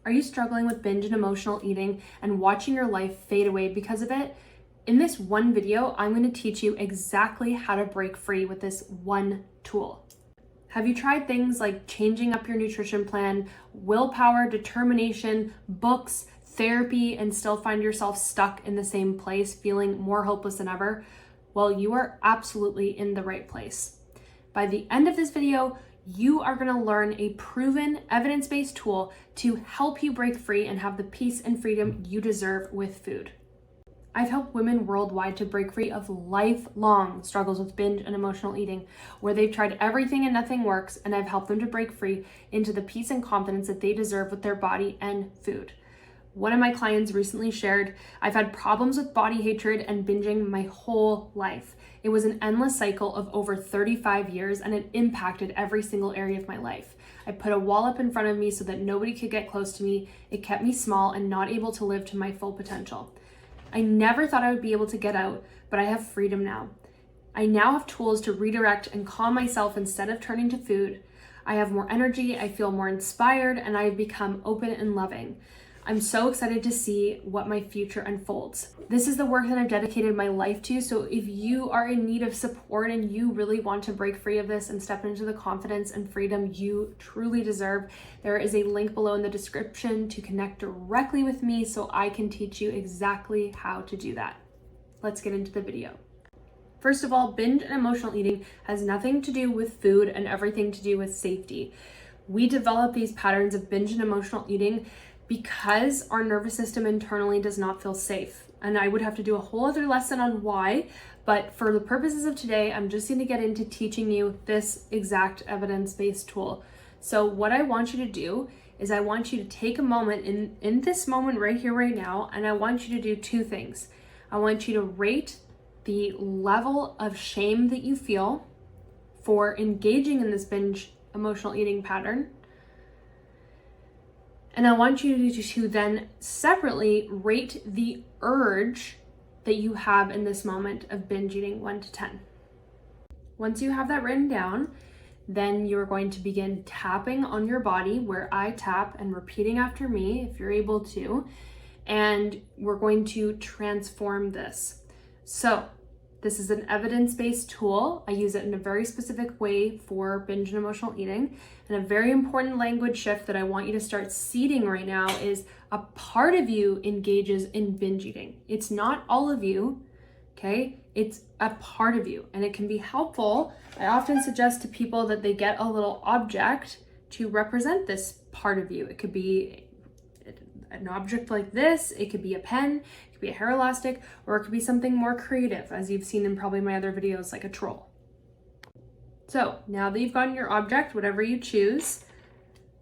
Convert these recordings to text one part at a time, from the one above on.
Are you struggling with binge and emotional eating and watching your life fade away because of it? In this one video, I'm going to teach you exactly how to break free with this one tool. Have you tried things like changing up your nutrition plan, willpower, determination, books, therapy, and still find yourself stuck in the same place, feeling more hopeless than ever? Well, you are absolutely in the right place. By the end of this video, you are going to learn a proven, evidence-based tool to help you break free and have the peace and freedom you deserve with food. I've helped women worldwide to break free of lifelong struggles with binge and emotional eating, where they've tried everything and nothing works, and I've helped them to break free into the peace and confidence that they deserve with their body and food. One of my clients recently shared, I've had problems with body hatred and binging my whole life. It was an endless cycle of over 35 years, and it impacted every single area of my life. I put a wall up in front of me so that nobody could get close to me. It kept me small and not able to live to my full potential. I never thought I would be able to get out, but I have freedom now. I now have tools to redirect and calm myself instead of turning to food. I have more energy, I feel more inspired, and I have become open and loving. I'm so excited to see what my future unfolds. This is the work that I've dedicated my life to, so if you are in need of support and you really want to break free of this and step into the confidence and freedom you truly deserve, there is a link below in the description to connect directly with me so I can teach you exactly how to do that. Let's get into the video. First of all, binge and emotional eating has nothing to do with food and everything to do with safety. We develop these patterns of binge and emotional eating because our nervous system internally does not feel safe. And I would have to do a whole other lesson on why, but for the purposes of today, I'm just going to get into teaching you this exact evidence-based tool. So what I want you to do is I want you to take a moment in this moment right here, right now, and I want you to do two things. I want you to rate the level of shame that you feel for engaging in this binge emotional eating pattern. And I want you to then separately rate the urge that you have in this moment of binge eating 1 to 10. Once you have that written down, then you're going to begin tapping on your body where I tap and repeating after me if you're able to. And we're going to transform this. So this is an evidence-based tool. I use it in a very specific way for binge and emotional eating. And a very important language shift that I want you to start seeding right now is a part of you engages in binge eating. It's not all of you, okay? It's a part of you, and it can be helpful. I often suggest to people that they get a little object to represent this part of you. It could be an object like this, it could be a pen, it could be a hair elastic, or it could be something more creative, as you've seen in probably my other videos, like a troll. So now that you've gotten your object, whatever you choose,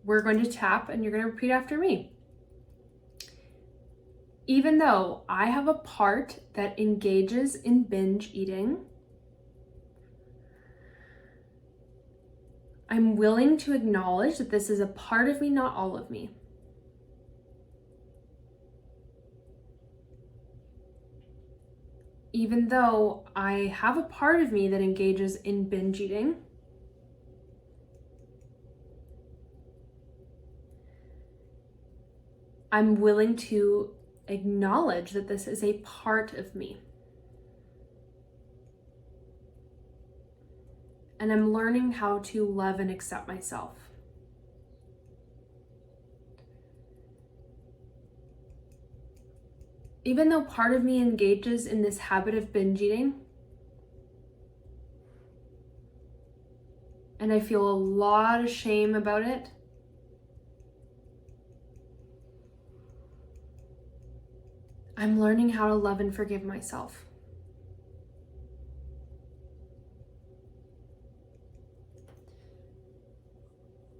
we're going to tap and you're going to repeat after me. Even though I have a part that engages in binge eating, I'm willing to acknowledge that this is a part of me, not all of me. Even though I have a part of me that engages in binge eating, I'm willing to acknowledge that this is a part of me. And I'm learning how to love and accept myself. Even though part of me engages in this habit of binge eating, and I feel a lot of shame about it, I'm learning how to love and forgive myself.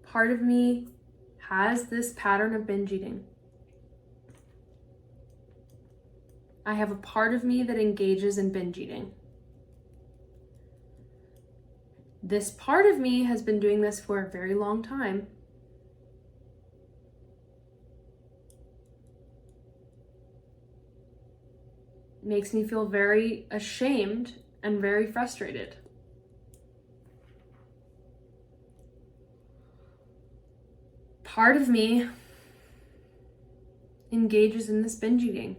Part of me has this pattern of binge eating. I have a part of me that engages in binge eating. This part of me has been doing this for a very long time. It makes me feel very ashamed and very frustrated. Part of me engages in this binge eating.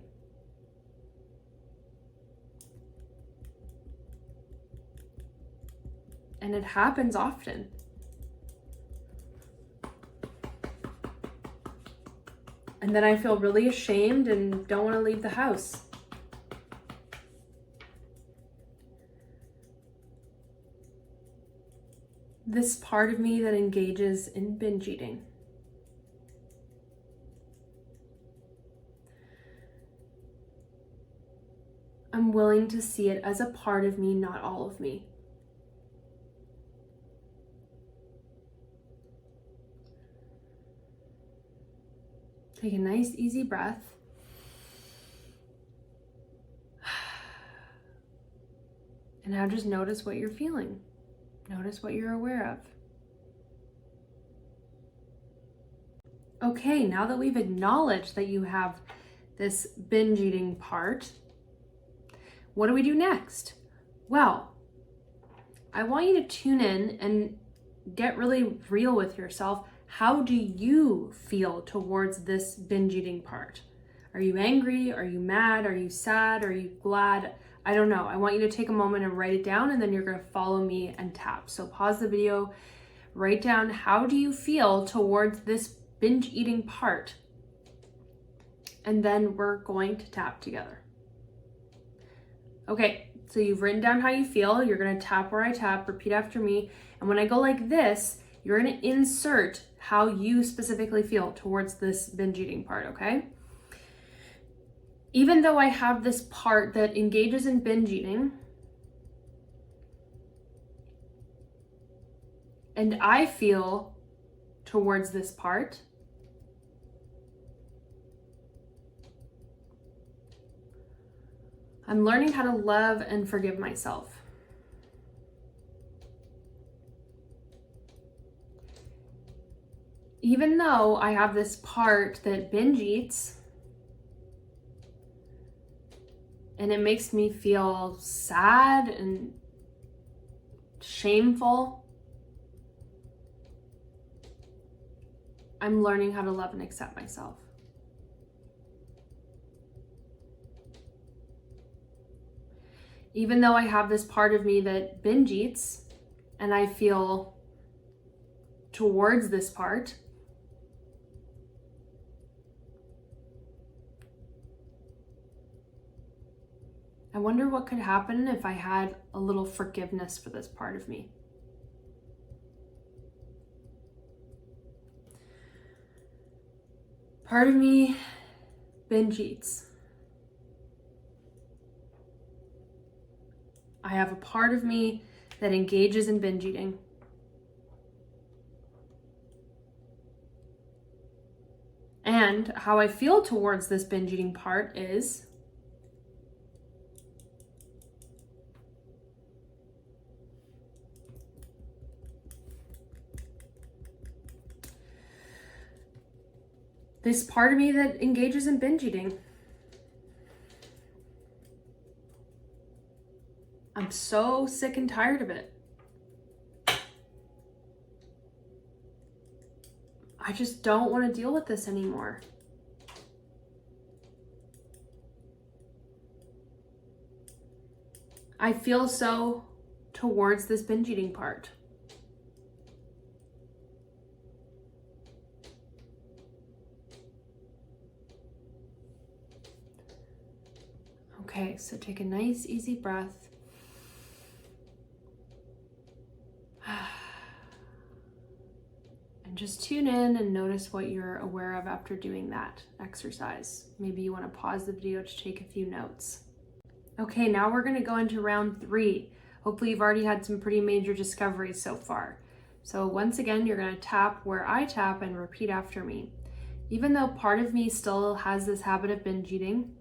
And it happens often. And then I feel really ashamed and don't want to leave the house. This part of me that engages in binge eating. I'm willing to see it as a part of me, not all of me. Take a nice, easy breath. And now just notice what you're feeling. Notice what you're aware of. Okay, now that we've acknowledged that you have this binge eating part, what do we do next? Well, I want you to tune in and get really real with yourself. How do you feel towards this binge eating part? Are you angry? Are you mad? Are you sad? Are you glad? I don't know. I want you to take a moment and write it down, and then you're going to follow me and tap. So pause the video, write down, how do you feel towards this binge eating part? And then we're going to tap together. Okay, so you've written down how you feel. You're going to tap where I tap, repeat after me. And when I go like this, you're going to insert how you specifically feel towards this binge eating part, okay? Even though I have this part that engages in binge eating, and I feel towards this part, I'm learning how to love and forgive myself. Even though I have this part that binge eats, and it makes me feel sad and shameful, I'm learning how to love and accept myself. Even though I have this part of me that binge eats, and I feel towards this part, I wonder what could happen if I had a little forgiveness for this part of me. Part of me binge eats. I have a part of me that engages in binge eating. And how I feel towards this binge eating part is this part of me that engages in binge eating. I'm so sick and tired of it. I just don't want to deal with this anymore. I feel so towards this binge eating part. Okay, so take a nice, easy breath. And just tune in and notice what you're aware of after doing that exercise. Maybe you want to pause the video to take a few notes. Okay, now we're going to go into round 3. Hopefully you've already had some pretty major discoveries so far. So once again, you're going to tap where I tap and repeat after me. Even though part of me still has this habit of binge eating,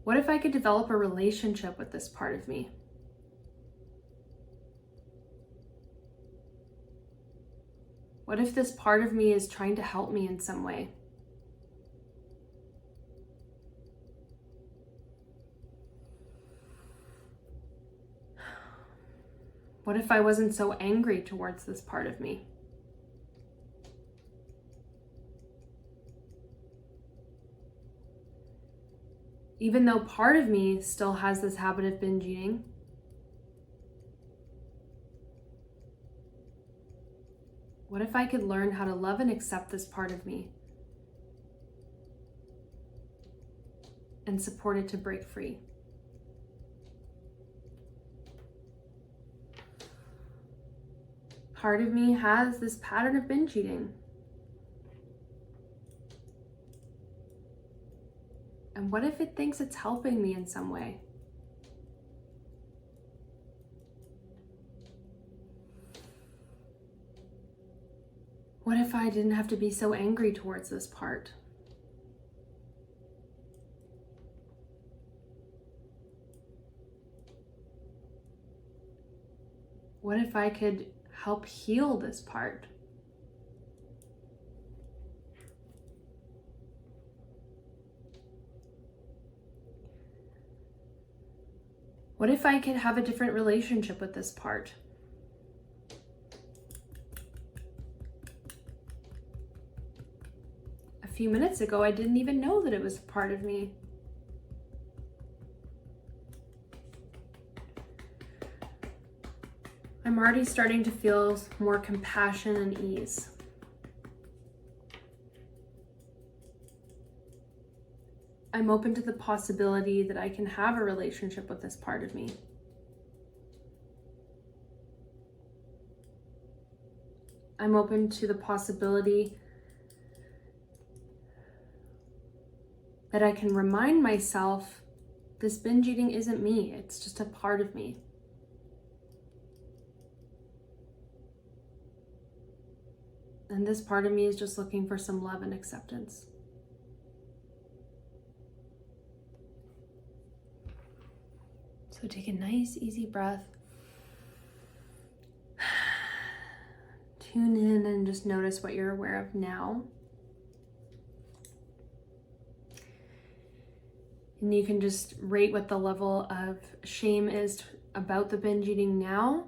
what if I could develop a relationship with this part of me? What if this part of me is trying to help me in some way? What if I wasn't so angry towards this part of me? even though part of me still has this habit of binge eating, what if I could learn how to love and accept this part of me and support it to break free? Part of me has this pattern of binge eating. And what if it thinks it's helping me in some way? What if I didn't have to be so angry towards this part? What if I could help heal this part? What if I could have a different relationship with this part? A few minutes ago, I didn't even know that it was a part of me. I'm already starting to feel more compassion and ease. I'm open to the possibility that I can have a relationship with this part of me. I'm open to the possibility that I can remind myself this binge eating isn't me, it's just a part of me. And this part of me is just looking for some love and acceptance. So take a nice, easy breath. Tune in and just notice what you're aware of now. And you can just rate what the level of shame is about the binge eating now.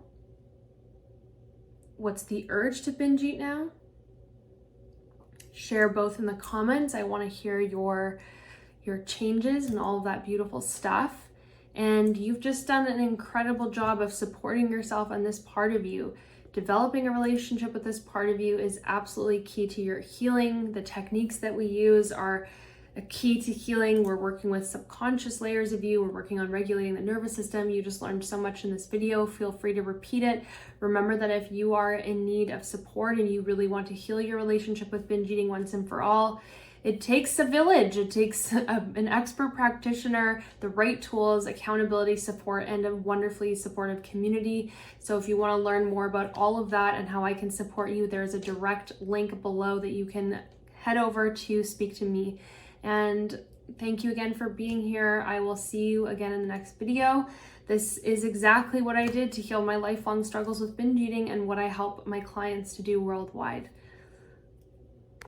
What's the urge to binge eat now? Share both in the comments. I want to hear your changes and all of that beautiful stuff. And you've just done an incredible job of supporting yourself and this part of you. Developing a relationship with this part of you is absolutely key to your healing. The techniques that we use are a key to healing. We're working with subconscious layers of you. We're working on regulating the nervous system. You just learned so much in this video. Feel free to repeat it. Remember that if you are in need of support and you really want to heal your relationship with binge eating once and for all, it takes a village. It takes an expert practitioner, the right tools, accountability, support, and a wonderfully supportive community. So if you want to learn more about all of that and how I can support you, there's a direct link below that you can head over to speak to me. And thank you again for being here. I will see you again in the next video. This is exactly what I did to heal my lifelong struggles with binge eating and what I help my clients to do worldwide.